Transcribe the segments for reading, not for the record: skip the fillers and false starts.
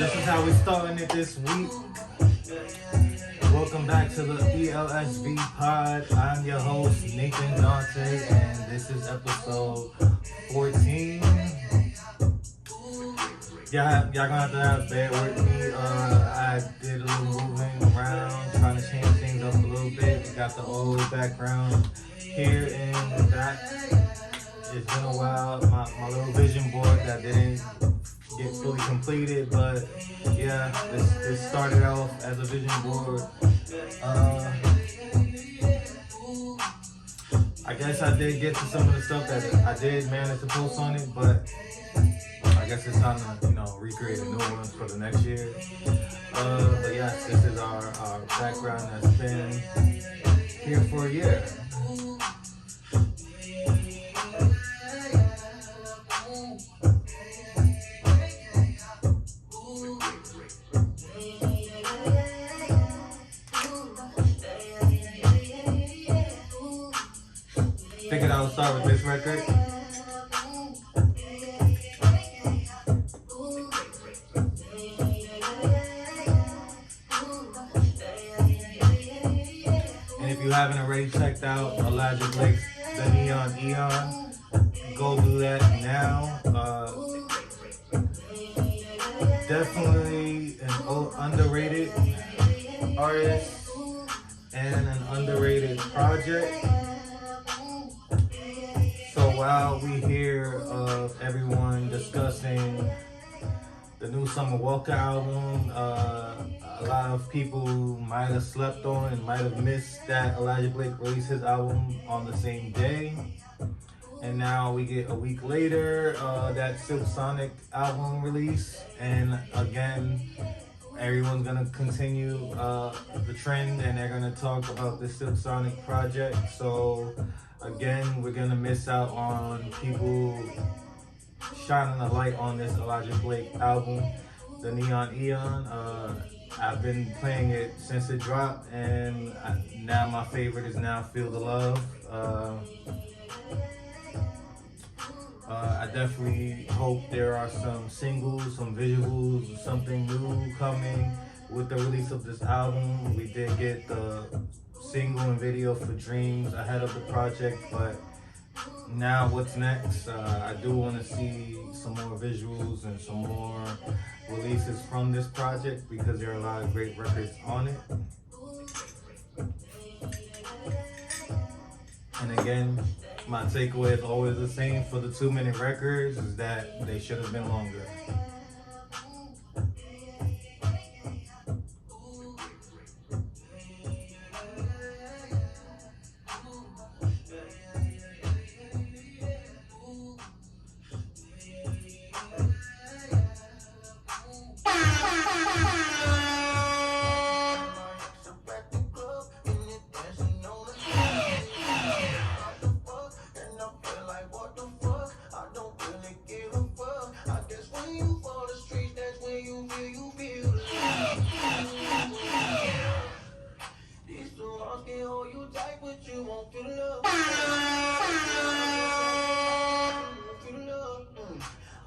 This is how we starting it this week. Welcome back to the Elsv pod. I'm your host, Nathan Dante, and this is episode 14. Y'all gonna have to bear with me. I did a little moving around, trying to change things up a little bit. We got the old background here in the back. It's been a while. My little vision board that didn't get fully completed, but yeah, this started off as a vision board. I guess I did get to some of the stuff that I did manage to post on it, but I guess it's time to recreate a new one for the next year. But yes, this is our background that's been here for a year. Figured I would start with this record. And if you haven't already checked out Elijah Blake's The Neon Eon, go do that now. Definitely an underrated artist and an underrated project. So while we hear of everyone discussing the new Summer Walker album, a lot of people might have slept on and might have missed that Elijah Blake released his album on the same day. And now we get a week later that Silk Sonic album release, and again everyone's gonna continue the trend and they're gonna talk about the Silk Sonic project. So again, we're gonna miss out on people shining a light on this Elijah Blake album, The Neon Eon. I've been playing it since it dropped, and now my favorite is now Feel the Love. I definitely hope there are some singles, some visuals, something new coming with the release of this album. We did get the single and video for Dreams ahead of the project, but now what's next? I do want to see some more visuals and some more releases from this project because there are a lot of great records on it. And again, my takeaway is always the same for the 2-minute records, is that they should have been longer.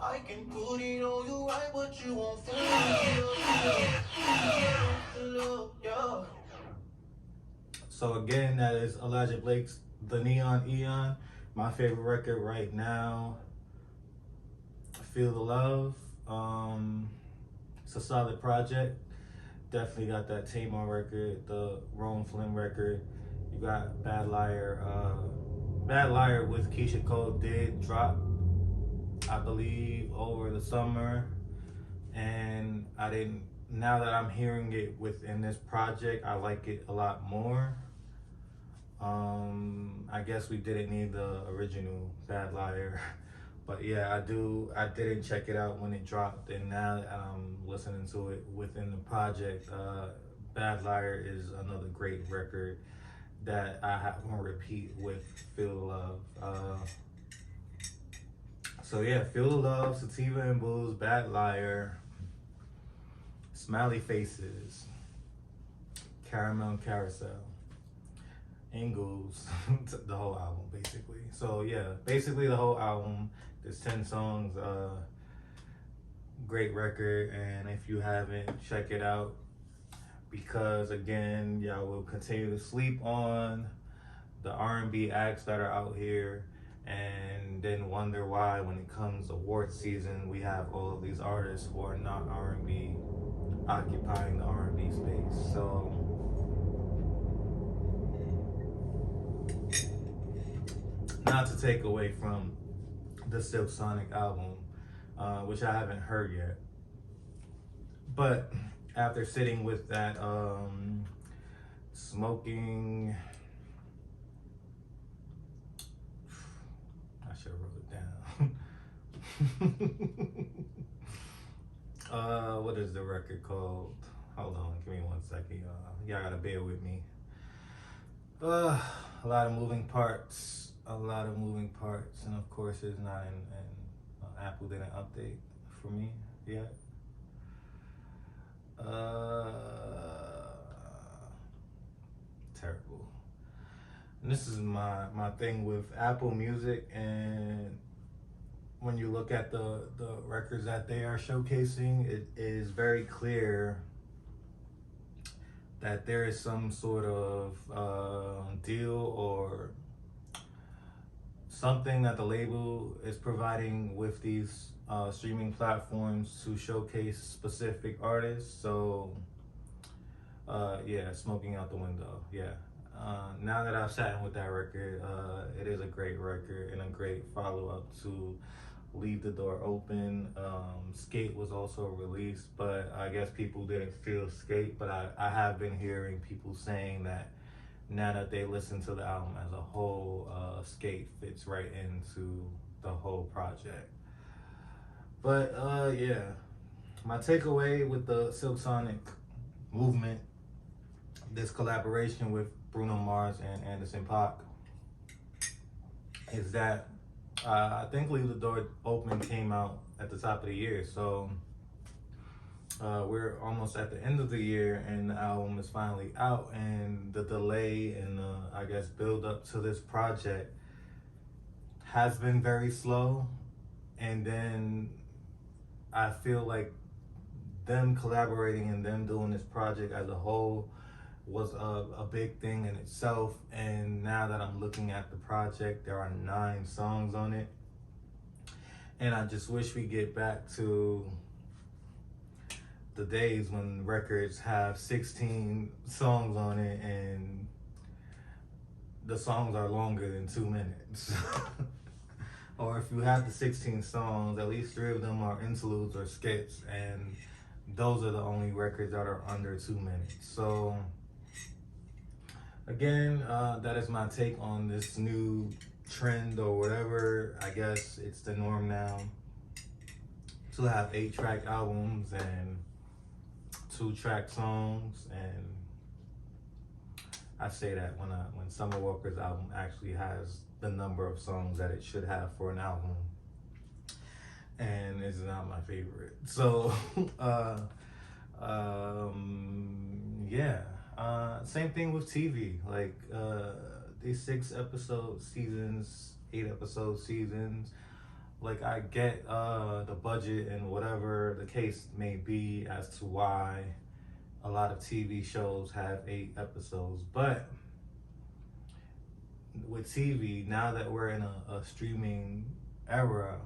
I can put it on you right, but you won't feel love. So again, that is Elijah Blake's The Neon Eon, my favorite record right now. Feel the Love. It's a solid project. Definitely got that Tamar record, the Rome Flynn record. You got Bad Liar. Bad Liar with Keisha Cole did drop, I believe, over the summer, and now that I'm hearing it within this project, I like it a lot more. I guess we didn't need the original Bad Liar. But yeah, I didn't check it out when it dropped, and now that I'm listening to it within the project, Bad Liar is another great record that I have on repeat with Feel the Love. So yeah, Feel the Love, Sativa and Booze, Bad Liar, Smiley Faces, Caramel and Carousel, Angles, the whole album basically. So yeah, basically the whole album. There's 10 songs, great record, and if you haven't, check it out, because again, y'all will continue to sleep on the R&B acts that are out here, and then wonder why when it comes award season, we have all of these artists who are not R&B occupying the R&B space. So not to take away from the Silk Sonic album, which I haven't heard yet. But after sitting with that, smoking, I should have wrote it down. What is the record called? Hold on, give me 1 second, y'all. Y'all gotta bear with me. A lot of moving parts. And of course it's not in Apple didn't update for me yet. Terrible. And this is my thing with Apple Music, and when you look at the records that they are showcasing, it is very clear that there is some sort of deal or something that the label is providing with these streaming platforms to showcase specific artists. So yeah, smoking out the window. Yeah. Now that I've sat in with that record, it is a great record and a great follow-up to Leave the Door Open. Skate was also released, but I guess people didn't feel Skate, but I have been hearing people saying that now that they listen to the album as a whole, Skate fits right into the whole project. But yeah, my takeaway with the Silk Sonic movement, this collaboration with Bruno Mars and Anderson .Paak, is that I think Leave the Door Open came out at the top of the year, so we're almost at the end of the year and the album is finally out, and the delay and I guess build up to this project has been very slow. And then I feel like them collaborating and them doing this project as a whole was a big thing in itself. And now that I'm looking at the project, there are 9 songs on it, and I just wish we get back to the days when records have 16 songs on it and the songs are longer than 2 minutes. Or if you have the 16 songs, at least 3 of them are interludes or skits, and those are the only records that are under 2 minutes. So again, that is my take on this new trend or whatever. I guess it's the norm now to have 8-track albums and 2-track songs, and I say that when Summer Walker's album actually has the number of songs that it should have for an album, and it's not my favorite. So yeah, same thing with TV. Like these 6-episode seasons, 8-episode seasons. Like, I get the budget and whatever the case may be as to why a lot of TV shows have 8 episodes. But with TV, now that we're in a streaming era,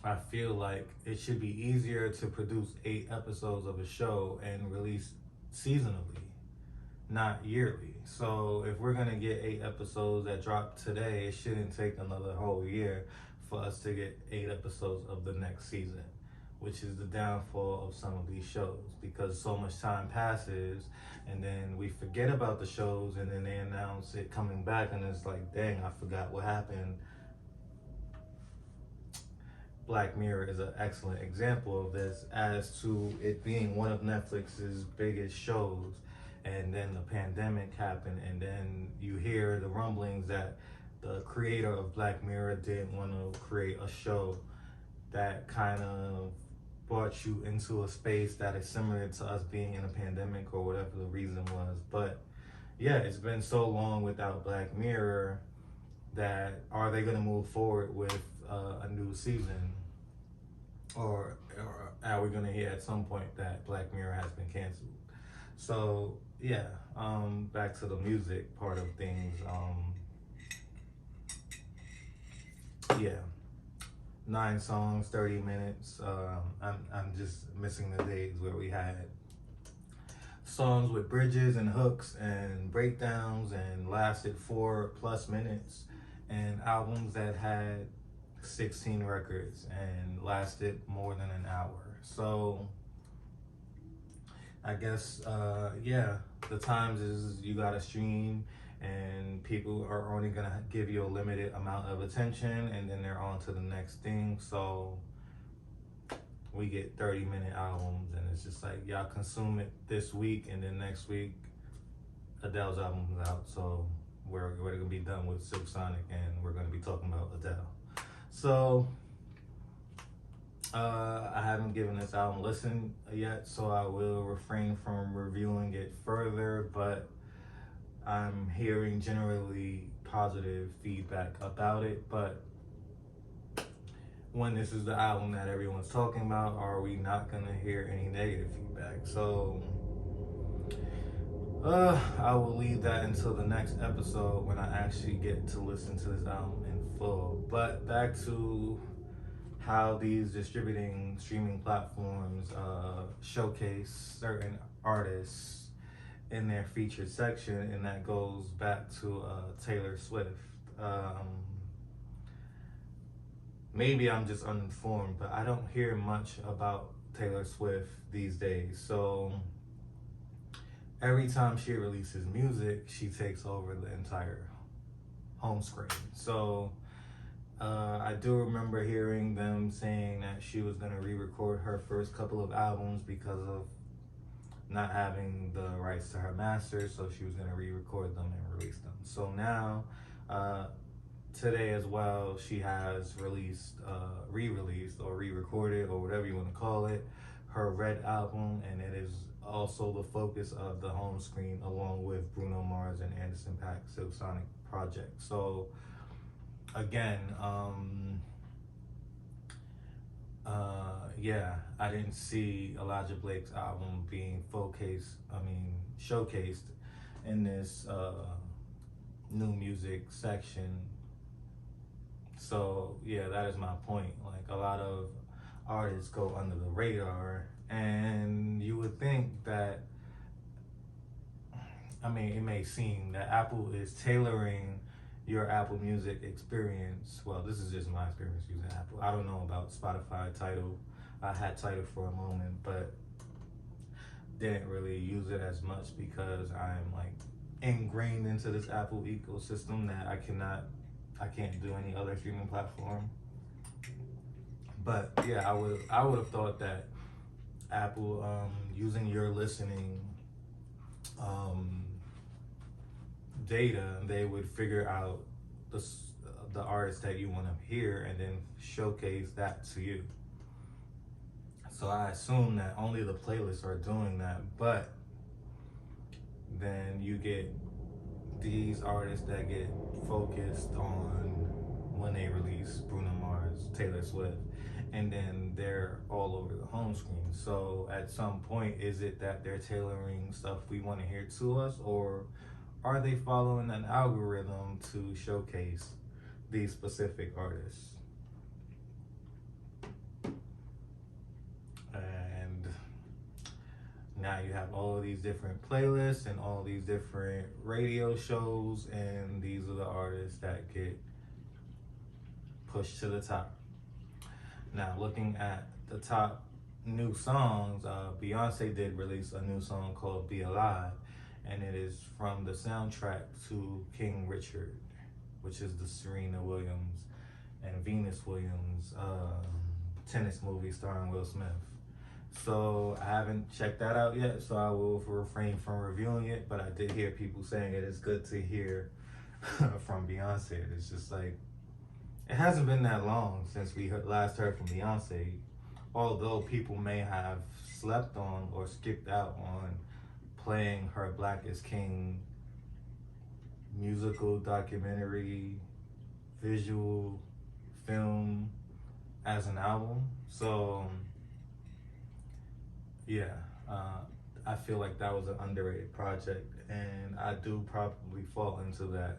I feel like it should be easier to produce 8 episodes of a show and release seasonally, not yearly. So if we're gonna get 8 episodes that drop today, it shouldn't take another whole year for us to get 8 episodes of the next season. which is the downfall of some of these shows, because so much time passes and then we forget about the shows, and then they announce it coming back and it's like, dang, I forgot what happened. Black Mirror is an excellent example of this, as to it being one of Netflix's biggest shows, and then the pandemic happened, and then you hear the rumblings that the creator of Black Mirror didn't want to create a show that kind of brought you into a space that is similar to us being in a pandemic, or whatever the reason was. But yeah, it's been so long without Black Mirror that are they going to move forward with a new season? Or are we going to hear at some point that Black Mirror has been canceled? So yeah, back to the music part of things. Yeah, 9 songs, 30 minutes. I'm just missing the days where we had songs with bridges and hooks and breakdowns and lasted 4+ minutes, and albums that had 16 records and lasted more than an hour. So I guess yeah, the times is you gotta stream, and people are only gonna give you a limited amount of attention, and then they're on to the next thing. So we get 30-minute albums, and it's just like, y'all consume it this week, and then next week Adele's album is out, so we're gonna be done with Silk Sonic, and we're gonna be talking about Adele. So I haven't given this album a listen yet, so I will refrain from reviewing it further, but I'm hearing generally positive feedback about it. But when this is the album that everyone's talking about, are we not gonna hear any negative feedback? So I will leave that until the next episode, when I actually get to listen to this album in full. But back to how these distributing streaming platforms showcase certain artists in their featured section, and that goes back to Taylor Swift. Maybe I'm just uninformed, but I don't hear much about Taylor Swift these days. So every time she releases music, she takes over the entire home screen. So I do remember hearing them saying that she was going to re-record her first couple of albums because of not having the rights to her masters, so she was going to re-record them and release them. So now, today as well, she has released, re-released or re-recorded, or whatever you want to call it, her Red album, and it is also the focus of the home screen, along with Bruno Mars and Anderson .Paak's Silk Sonic project. So again, yeah, I didn't see Elijah Blake's album being showcased in this new music section. So yeah, that is my point. Like, a lot of artists go under the radar, and you would think that, it may seem that Apple is tailoring your Apple Music experience. Well, this is just my experience using Apple. I don't know about Spotify, Tidal. I had Tidal for a moment, but didn't really use it as much because I'm like ingrained into this Apple ecosystem that I can't do any other streaming platform. But yeah, I would have thought that Apple, using your listening data, they would figure out the artist that you want to hear and then showcase that to you. So I assume that only the playlists are doing that, but then you get these artists that get focused on when they release Bruno Mars, Taylor Swift, and then they're all over the home screen. So at some point, is it that they're tailoring stuff we want to hear to us, or are they following an algorithm to showcase these specific artists? And now you have all of these different playlists and all these different radio shows, and these are the artists that get pushed to the top. Now, looking at the top new songs, Beyonce did release a new song called Be Alive, and it is from the soundtrack to King Richard, which is the Serena Williams and Venus Williams tennis movie starring Will Smith. So I haven't checked that out yet, so I will refrain from reviewing it, but I did hear people saying it is good to hear from Beyonce. It's just like, it hasn't been that long since we last heard from Beyonce, although people may have slept on or skipped out on playing her Black is King musical documentary visual film as an album. So yeah, I feel like that was an underrated project, and I do probably fall into that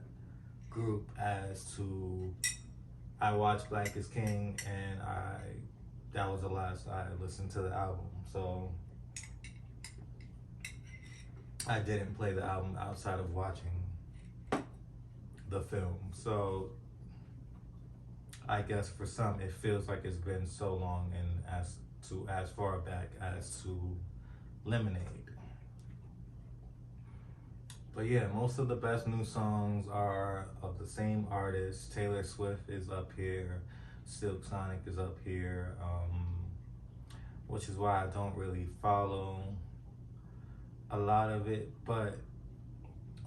group as to I watched Black is King, and that was the last I listened to the album. So I didn't play the album outside of watching the film. So I guess for some it feels like it's been so long, and as far back as to Lemonade. But yeah, most of the best new songs are of the same artist. Taylor Swift is up here, Silk Sonic is up here, which is why I don't really follow a lot of it. But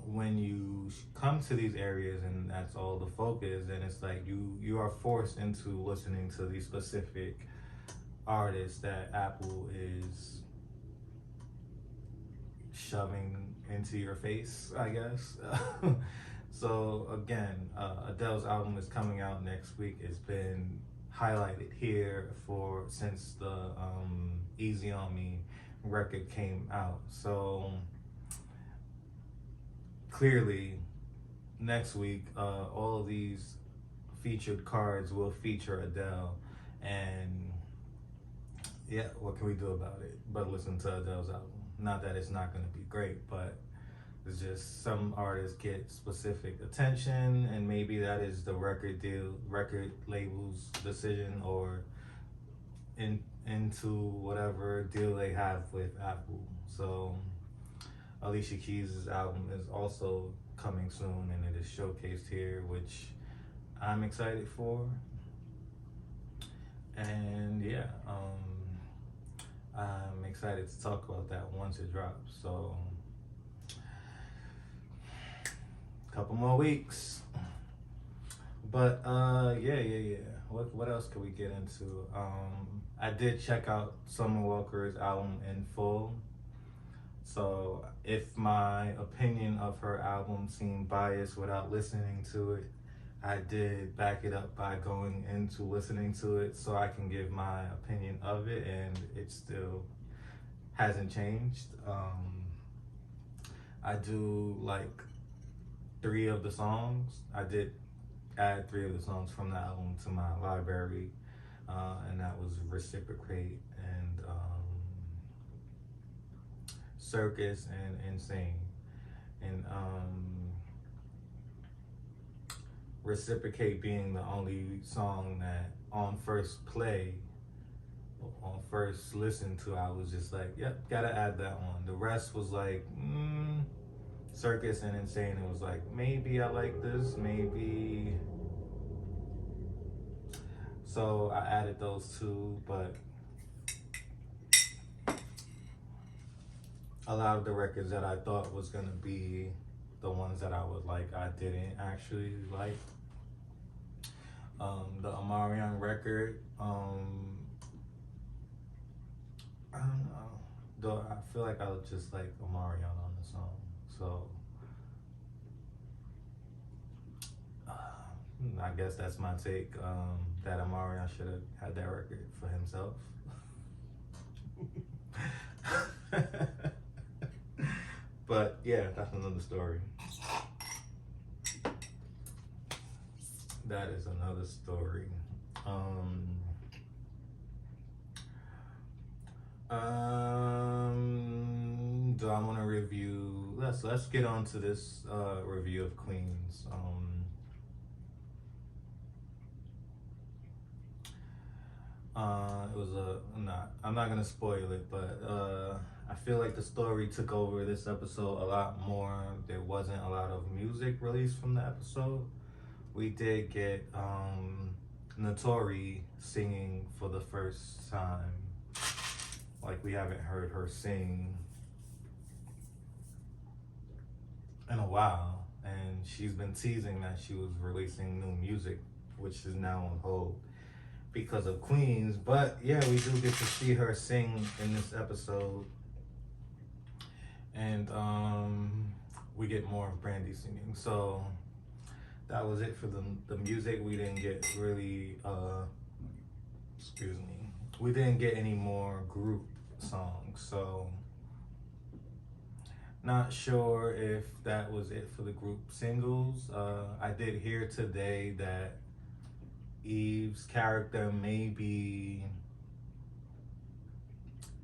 when you come to these areas and that's all the focus, then it's like you are forced into listening to these specific artists that Apple is shoving into your face, I guess. So again, Adele's album is coming out next week. It's been highlighted here since the Easy on Me record came out. So clearly next week, all of these featured cards will feature Adele, and yeah, what can we do about it but listen to Adele's album? Not that it's not going to be great, but it's just some artists get specific attention, and maybe that is the record label's decision, or into whatever deal they have with Apple. So Alicia Keys' album is also coming soon, and it is showcased here, which I'm excited for. And yeah, I'm excited to talk about that once it drops. So, a couple more weeks. But yeah. What else can we get into? I did check out Summer Walker's album in full. So if my opinion of her album seemed biased without listening to it, I did back it up by going into listening to it so I can give my opinion of it, and it still hasn't changed. I do like 3 of the songs. I did add 3 of the songs from the album to my library, and that was Reciprocate and Circus and Insane. And Reciprocate being the only song that on first listen to, I was just like, yep, gotta add that one. The rest was like, Circus and Insane, it was like, maybe I like this, maybe. So I added those 2, but a lot of the records that I thought was gonna be the ones that I would like, I didn't actually like. The Omarion record, I don't know. Though I feel like I would just like Omarion on the song. So I guess that's my take. That Omarion should have had that record for himself. But yeah, that's another story. That is another story. Do I want to review? Let's get on to this review of Queens. It was I'm not gonna spoil it, but I feel like the story took over this episode a lot more. There wasn't a lot of music released from the episode. We did get Notori singing for the first time. Like, we haven't heard her sing in a while, and she's been teasing that she was releasing new music, which is now on hold because of Queens. But yeah, we do get to see her sing in this episode, and we get more of Brandy singing. So that was it for the music. We didn't get really we didn't get any more group songs, so not sure if that was it for the group singles. I did hear today that Eve's character may be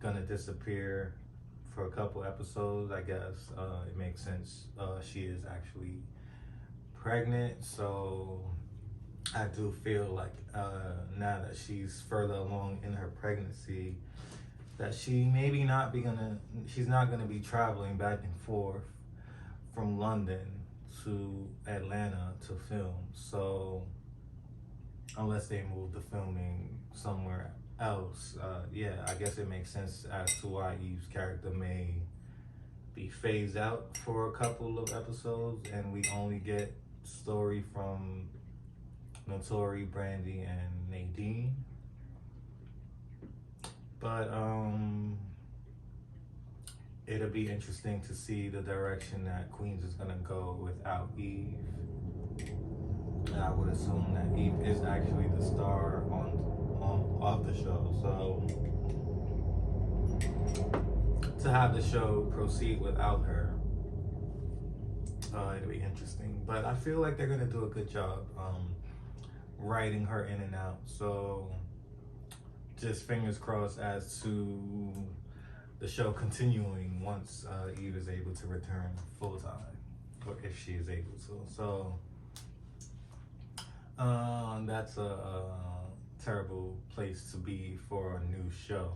gonna disappear for a couple episodes. I guess it makes sense. She is actually pregnant, so I do feel like now that she's further along in her pregnancy, that she's not gonna be traveling back and forth from London to Atlanta to film. So unless they move the filming somewhere else, yeah, I guess it makes sense as to why Eve's character may be phased out for a couple of episodes, and we only get story from Notori, Brandy, and Nadine. But it'll be interesting to see the direction that Queens is gonna go without Eve. And I would assume that Eve is actually the star of the show. So to have the show proceed without her, it'll be interesting. But I feel like they're gonna do a good job writing her in and out. So just fingers crossed as to the show continuing once Eve is able to return full time, or if she is able to. So that's a terrible place to be for a new show,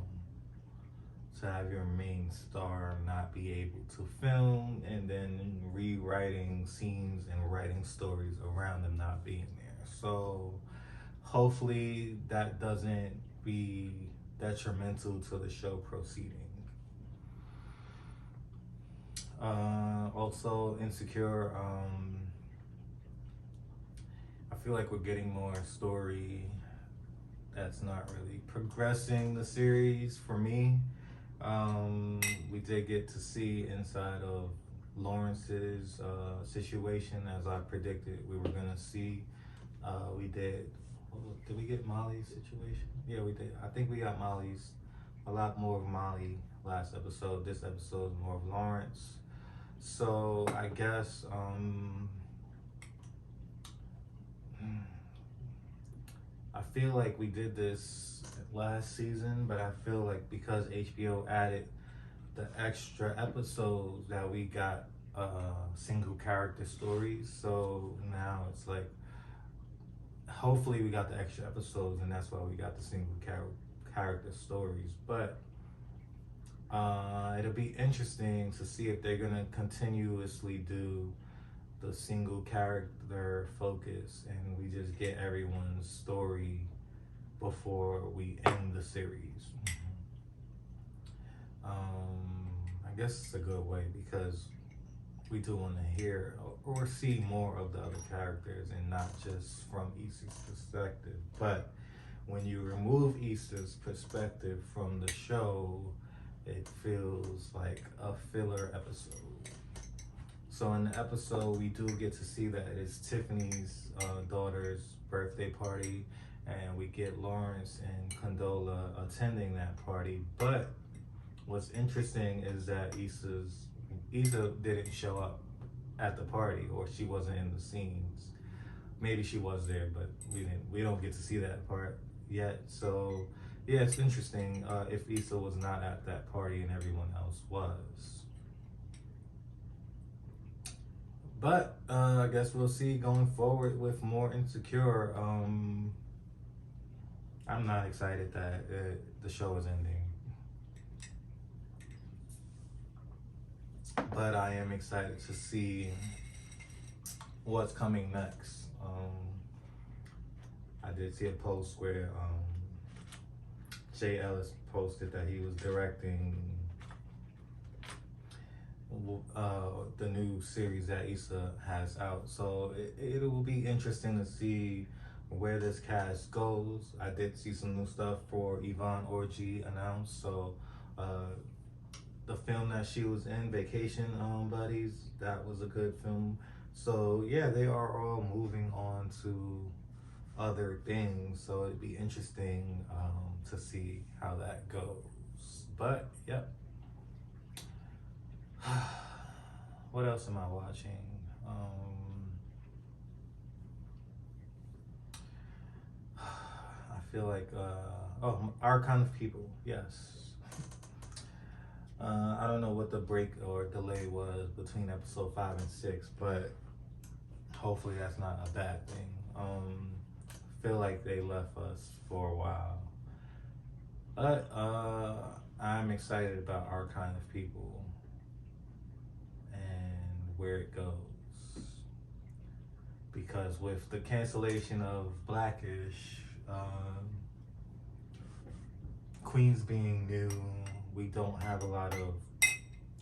to have your main star not be able to film, and then rewriting scenes and writing stories around them not being there. So hopefully that doesn't be detrimental to the show proceeding. Also, Insecure, I feel like we're getting more story that's not really progressing the series for me. We did get to see inside of Lawrence's situation, as I predicted we were gonna see. We did. Did we get Molly's situation? Yeah, we did. I think we got Molly's. A lot more of Molly last episode. This episode is more of Lawrence. So I guess I feel like we did this last season, but I feel like because HBO added the extra episodes that we got single character stories, so now it's like hopefully we got the extra episodes, and that's why we got the single character stories. But it'll be interesting to see if they're gonna continuously do the single character focus, and we just get everyone's story before we end the series. I guess it's a good way, because we do want to hear or see more of the other characters and not just from Issa's perspective. But when you remove Issa's perspective from the show, it feels like a filler episode. So in the episode, we do get to see that it's Tiffany's daughter's birthday party, and we get Lawrence and Condola attending that party. But what's interesting is that Issa didn't show up at the party, or she wasn't in the scenes. Maybe she was there, but we don't get to see that part yet. So yeah, it's interesting if Issa was not at that party and everyone else was. But I guess we'll see going forward with more Insecure. I'm not excited that the show is ending, but I am excited to see what's coming next. I did see a post where Jay Ellis posted that he was directing the new series that Issa has out. So it will be interesting to see where this cast goes. I did see some new stuff for Yvonne Orji announced. So the film that she was in, Vacation Buddies, that was a good film. So yeah, they are all moving on to other things. So it'd be interesting to see how that goes. But yep. What else am I watching? I feel like Our Kind of People. Yes. I don't know what the break or delay was between episode 5 and 6, but hopefully that's not a bad thing. Feel like they left us for a while, but I'm excited about Our Kind of People and where it goes, because with the cancellation of Blackish, Queens being new, we don't have a lot of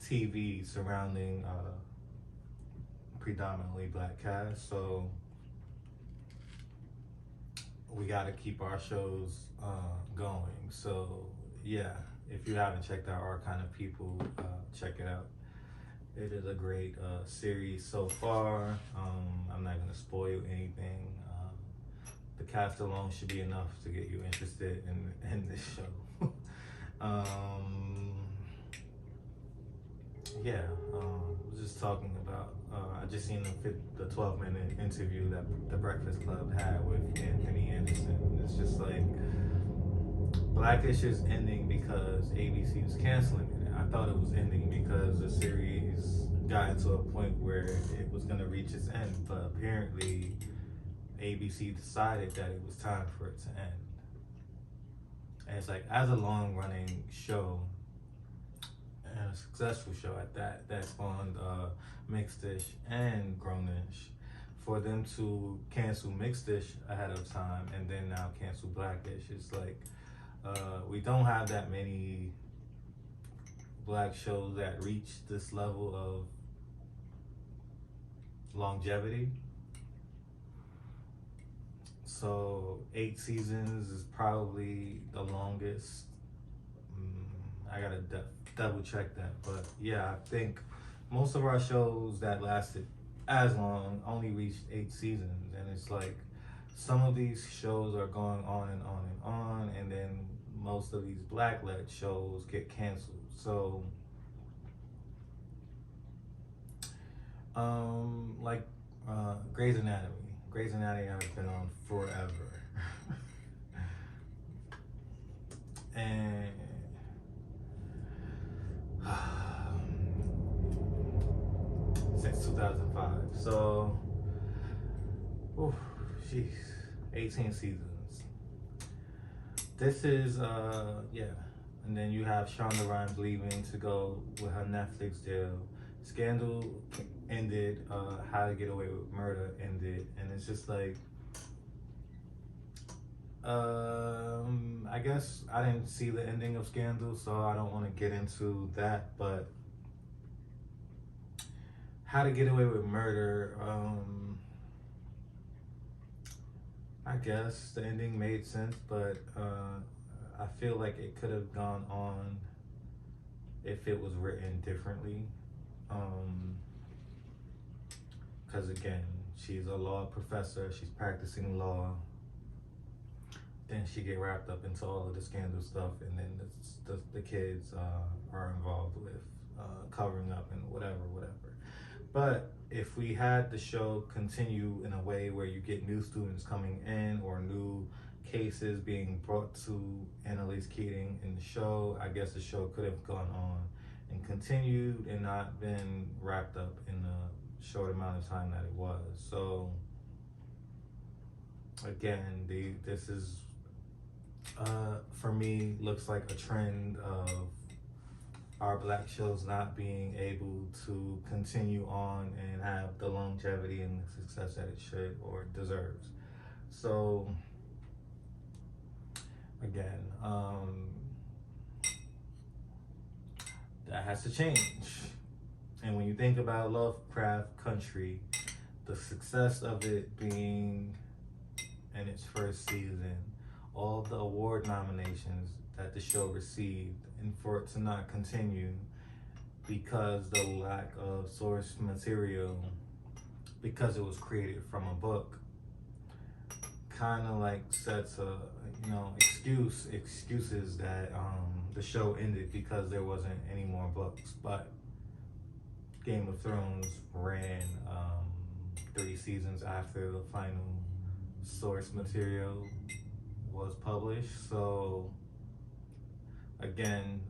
TV surrounding predominantly black cast, so we got to keep our shows going. So yeah, if you haven't checked out Our Kind of People, check it out. It is a great series so far. I'm not gonna spoil anything. The cast alone should be enough to get you interested in this show. Yeah, was just talking about, I just seen the 12-minute interview that the Breakfast Club had with Anthony Anderson. It's just like, Blackish is ending because ABC is canceling it. I thought it was ending because the series got into a point where it was gonna reach its end, but apparently ABC decided that it was time for it to end. And it's like, as a long-running show, and a successful show at that spawned Mixed Dish and Grownish, for them to cancel Mixed Dish ahead of time and then now cancel Blackish, it's like, we don't have that many black shows that reach this level of longevity. So 8 seasons is probably the longest. I gotta double check that, but yeah, I think most of our shows that lasted as long only reached 8 seasons, and it's like, some of these shows are going on and on and on, and then most of these black-led shows get canceled. So like Grey's Anatomy. Grey's Anatomy has been on forever. And since 2005. So, jeez, 18 seasons. This is, yeah. And then you have Shonda Rhimes leaving to go with her Netflix deal. Scandal ended, How to Get Away with Murder ended, and it's just like, I guess I didn't see the ending of Scandal, so I don't want to get into that, but How to Get Away with Murder, I guess the ending made sense, but I feel like it could have gone on if it was written differently. Because again, she's a law professor, she's practicing law, then she get wrapped up into all of the scandal stuff, and then the kids are involved with covering up and whatever. But if we had the show continue in a way where you get new students coming in or new cases being brought to Annalise Keating in the show, I guess the show could have gone on and continued and not been wrapped up in the short amount of time that it was. So again, this is for me, looks like a trend of our black shows not being able to continue on and have the longevity and the success that it should or deserves. So again, that has to change. And when you think about Lovecraft Country, the success of it being in its first season, all the award nominations that the show received, and for it to not continue because the lack of source material, because it was created from a book, kind of like sets a excuses that the show ended because there wasn't any more books. But Game of Thrones ran 3 seasons after the final source material was published. So again,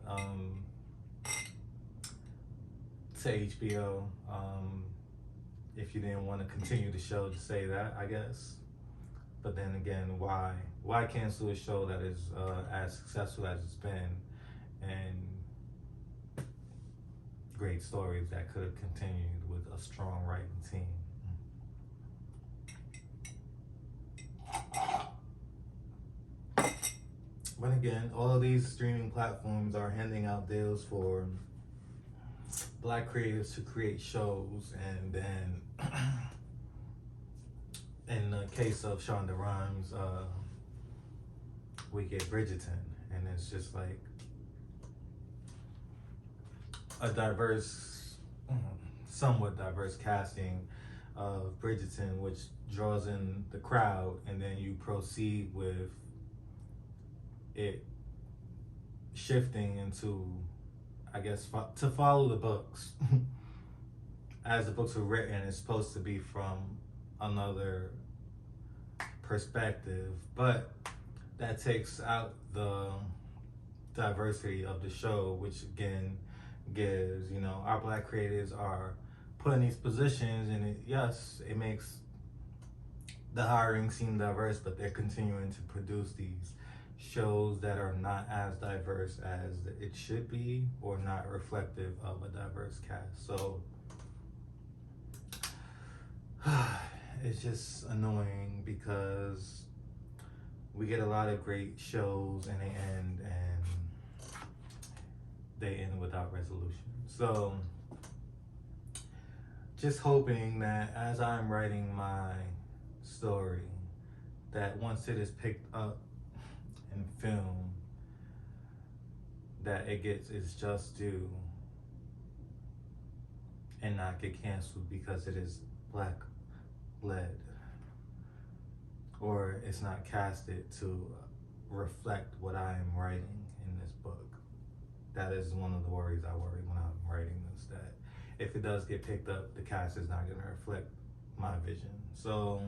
to HBO, if you didn't want to continue the show, to say that, I guess. But then again, why cancel a show that is as successful as it's been, and great stories that could have continued with a strong writing team? But again, all of these streaming platforms are handing out deals for black creators to create shows, and then in the case of Shonda Rhimes, we get Bridgerton, and it's just like a diverse, somewhat diverse casting of Bridgerton, which draws in the crowd, and then you proceed with it shifting into, I guess, to follow the books. As the books were written, it's supposed to be from another perspective, but that takes out the diversity of the show, which again gives, our black creators are put in these positions, and it makes the hiring seem diverse, but they're continuing to produce these shows that are not as diverse as it should be, or not reflective of a diverse cast. So it's just annoying because we get a lot of great shows and they end without resolution. So just hoping that as I'm writing my story, that once it is picked up and film, that it gets its just due and not get canceled because it is black led, or it's not casted to reflect what I am writing in this book. That is one of the worries I worry when I'm writing this, that if it does get picked up, the cast is not going to reflect my vision. So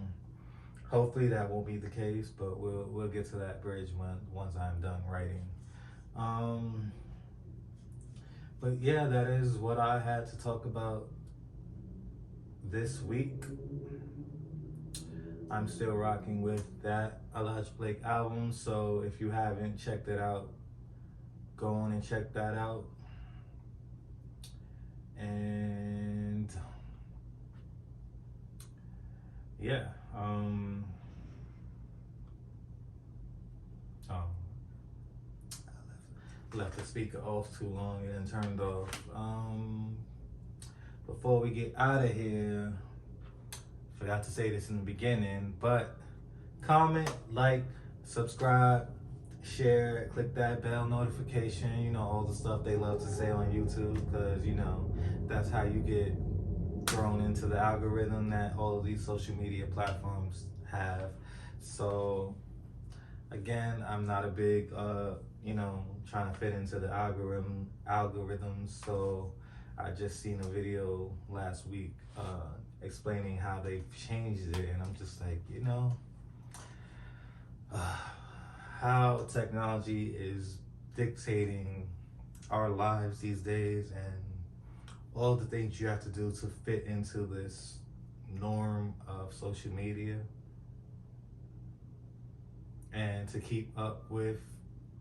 hopefully that won't be the case, but we'll get to that bridge once I'm done writing. But yeah, that is what I had to talk about this week. I'm still rocking with that Elijah Blake album, so if you haven't checked it out, go on and check that out. And yeah, I left the speaker off too long and then turned off. Before we get out of here, forgot to say this in the beginning, but comment, like, subscribe, share, click that bell notification, all the stuff they love to say on YouTube, because that's how you get thrown into the algorithm that all of these social media platforms have. So again, I'm not a big trying to fit into the algorithms, so I just seen a video last week explaining how they've changed it, and I'm just like, how technology is dictating our lives these days, and all the things you have to do to fit into this norm of social media. And to keep up with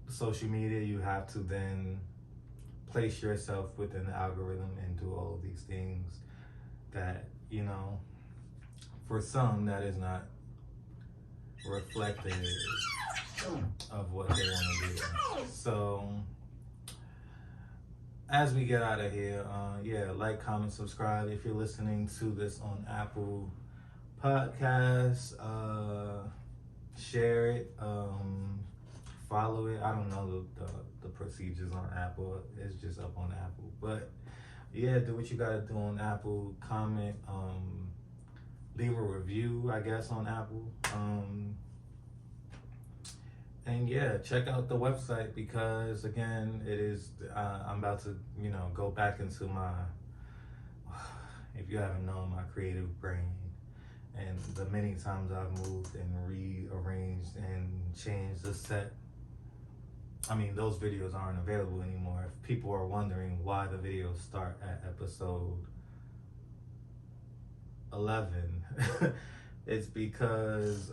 social media, you have to then place yourself within the algorithm and do all of these things that, you know, for some, that is not reflective of what they want to do. So, as we get out of here, like, comment, subscribe. If you're listening to this on Apple Podcasts, share it, follow it. I don't know the procedures on Apple. It's just up on Apple. But yeah, do what you gotta do on Apple. Comment, leave a review, I guess, on Apple. And yeah, check out the website because again, it is. I'm about to, go back into my. If you haven't known, my creative brain, and the many times I've moved and rearranged and changed the set. I mean, those videos aren't available anymore. If people are wondering why the videos start at episode 11, it's because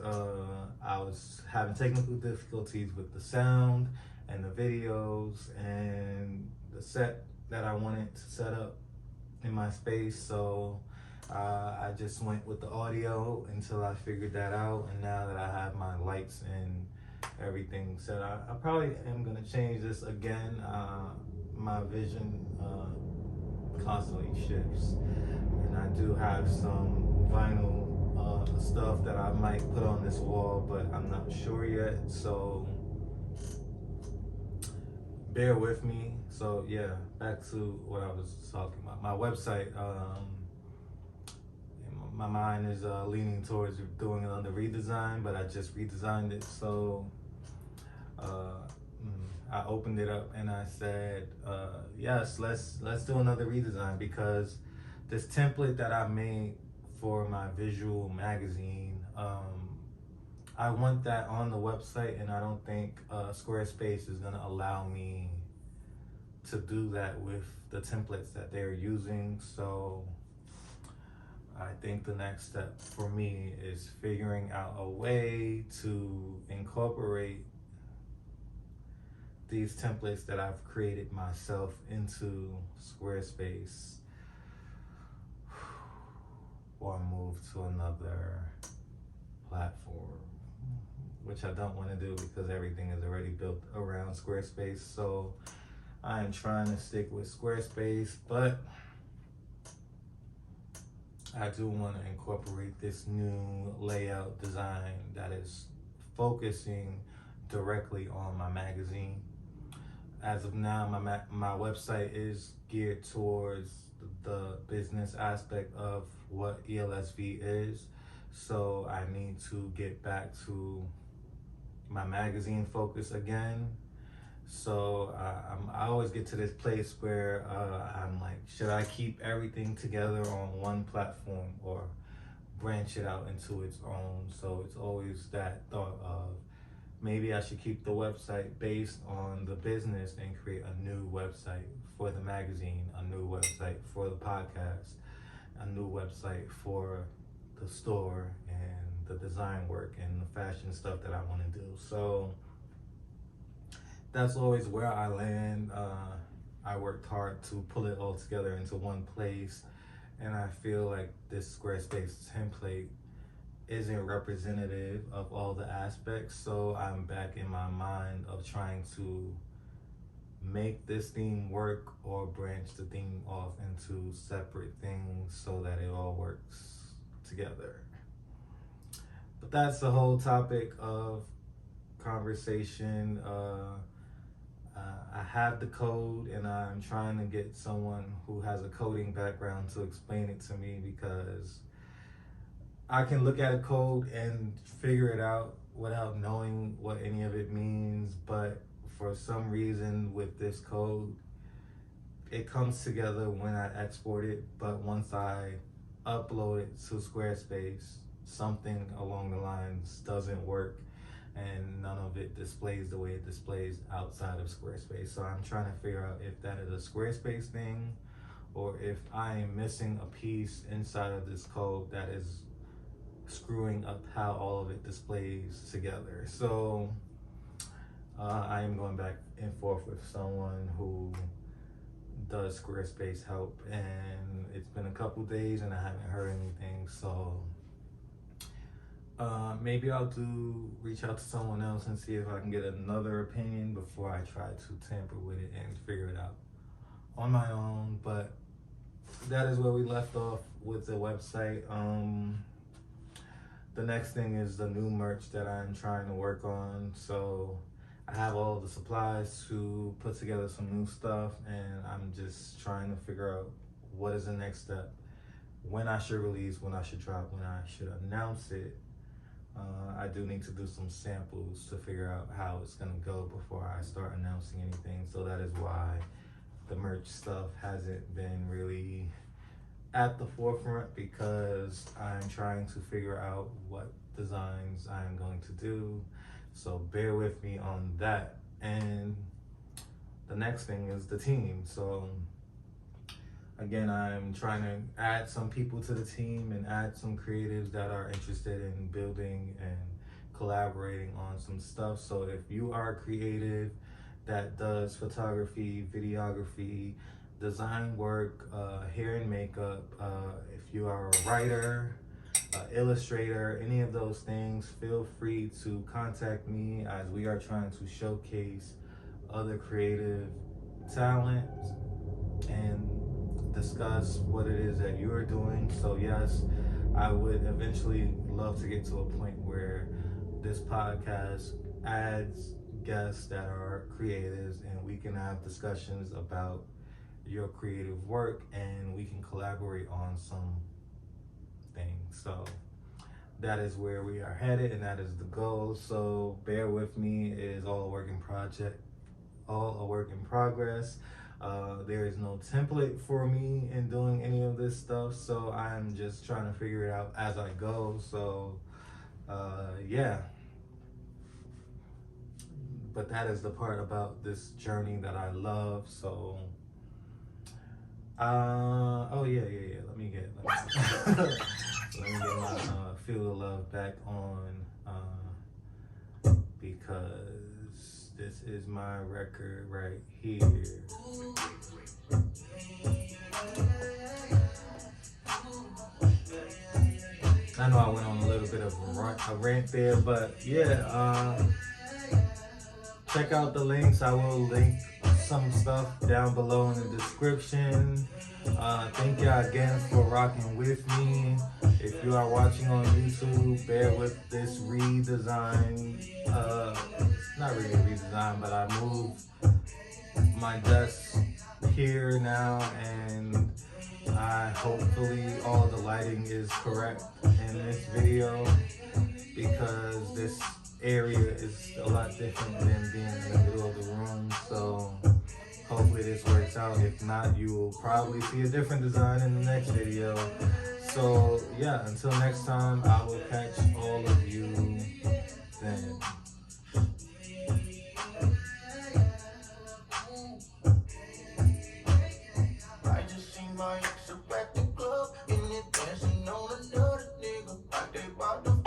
I was having technical difficulties with the sound and the videos and the set that I wanted to set up in my space. So I just went with the audio until I figured that out. And now that I have my lights and everything set, I probably am gonna change this again. My vision constantly shifts, and I do have some vinyl stuff that I might put on this wall, but I'm not sure yet, so bear with me. So yeah, back to what I was talking about. My website, my mind is leaning towards doing another redesign, but I just redesigned it. So I opened it up and I said, yes, let's do another redesign, because this template that I made for my visual magazine, I want that on the website, and I don't think Squarespace is gonna allow me to do that with the templates that they're using. So I think the next step for me is figuring out a way to incorporate these templates that I've created myself into Squarespace, or move to another platform, which I don't want to do because everything is already built around Squarespace. So I am trying to stick with Squarespace, but I do want to incorporate this new layout design that is focusing directly on my magazine. As of now, my website is geared towards the business aspect of what Elsv is. So I need to get back to my magazine focus again. So I always get to this place where I'm like, should I keep everything together on one platform or branch it out into its own? So it's always that thought of, maybe I should keep the website based on the business and create a new website for the magazine, a new website for the podcast, a new website for the store and the design work and the fashion stuff that I want to do. So that's always where I land. I worked hard to pull it all together into one place, and I feel like this Squarespace template isn't representative of all the aspects. So I'm back in my mind of trying to make this theme work or branch the theme off into separate things so that it all works together. But that's the whole topic of conversation. I have the code, and I'm trying to get someone who has a coding background to explain it to me, because I can look at a code and figure it out without knowing what any of it means, but for some reason with this code, it comes together when I export it, but once I upload it to Squarespace, something along the lines doesn't work, and none of it displays the way it displays outside of Squarespace. So I'm trying to figure out if that is a Squarespace thing, or if I am missing a piece inside of this code that is screwing up how all of it displays together. So I am going back and forth with someone who does Squarespace help, and it's been a couple days and I haven't heard anything. So maybe I'll reach out to someone else and see if I can get another opinion before I try to tamper with it and figure it out on my own. But that is where we left off with the website. The next thing is the new merch that I'm trying to work on. So I have all the supplies to put together some new stuff, and I'm just trying to figure out what is the next step, when I should release, when I should drop, when I should announce it. I do need to do some samples to figure out how it's gonna go before I start announcing anything. So that is why the merch stuff hasn't been really at the forefront, because I'm trying to figure out what designs I'm going to do. So bear with me on that. And the next thing is the team. So again, I'm trying to add some people to the team and add some creatives that are interested in building and collaborating on some stuff. So if you are a creative that does photography, videography, design work, hair and makeup, if you are a writer, illustrator, any of those things, feel free to contact me, as we are trying to showcase other creative talent and discuss what it is that you are doing. So yes, I would eventually love to get to a point where this podcast adds guests that are creatives, and we can have discussions about your creative work, and we can collaborate on some things. So that is where we are headed, and that is the goal. So bear with me. It is all a work in progress. There is no template for me in doing any of this stuff, so I'm just trying to figure it out as I go. So yeah, but that is the part about this journey that I love. So oh yeah, let me get my Feel the Love back on, because this is my record right here. I know I went on a little bit of a rant there, but yeah, check out the links. I will link some stuff down below in the description. Thank y'all again for rocking with me. If you are watching on YouTube, bear with this redesign. It's not really a redesign, but I moved my desk here now, and hopefully all the lighting is correct in this video, because this area is a lot different than being in the middle of the room. So hopefully this works out. If not, you will probably see a different design in the next video. So yeah, until next time, I will catch all of you then. I just seen my ex at the club, and it dancing on another nigga like they about to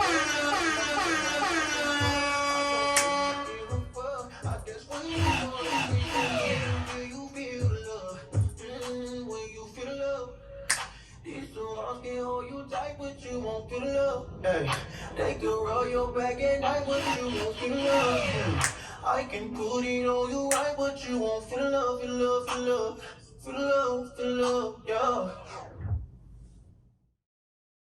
but you won't feel love. Hey, they can roll your back at night, but you won't feel love. I can put it on you right, but you won't feel love, feel love, feel love, feel love, feel love, yeah.